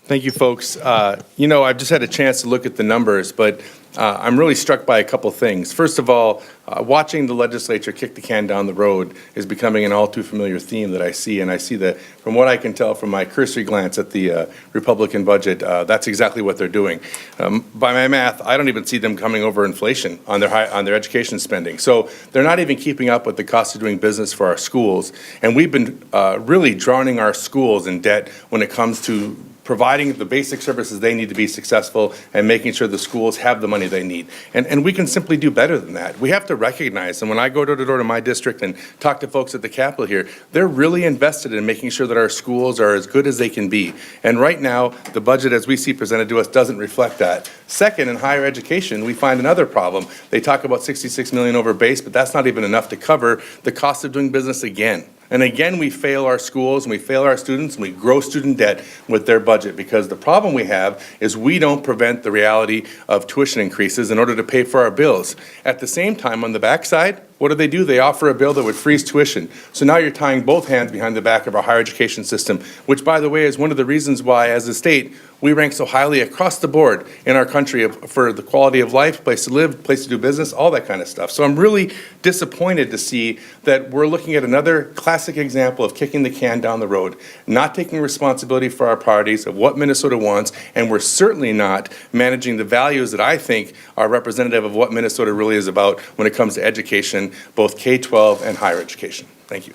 Thank you, folks. I've just had a chance to look at the numbers, but I'm really struck by a couple things. First of all, watching the legislature kick the can down the road is becoming an all too familiar theme that I see, and I see that from what I can tell from my cursory glance at the Republican budget, that's exactly what they're doing. By my math, I don't even see them coming over inflation on their education spending. So they're not even keeping up with the cost of doing business for our schools, and we've been really drowning our schools in debt when it comes to providing the basic services they need to be successful and making sure the schools have the money they need. And we can simply do better than that. We have to recognize, and when I go door to door to my district and talk to folks at the Capitol here, they're really invested in making sure that our schools are as good as they can be. And right now, the budget as we see presented to us doesn't reflect that. Second, in higher education, we find another problem. They talk about $66 million over base, but that's not even enough to cover the cost of doing business again. And again, we fail our schools and we fail our students and we grow student debt with their budget, because the problem we have is we don't prevent the reality of tuition increases in order to pay for our bills. At the same time, on the backside, what do? They offer a bill that would freeze tuition. So now you're tying both hands behind the back of our higher education system, which, by the way, is one of the reasons why, as a state, we rank so highly across the board in our country for the quality of life, place to live, place to do business, all that kind of stuff. So I'm really disappointed to see that we're looking at another classic example of kicking the can down the road, not taking responsibility for our priorities of what Minnesota wants, and we're certainly not managing the values that I think are representative of what Minnesota really is about when it comes to education, both K-12 and higher education. Thank you.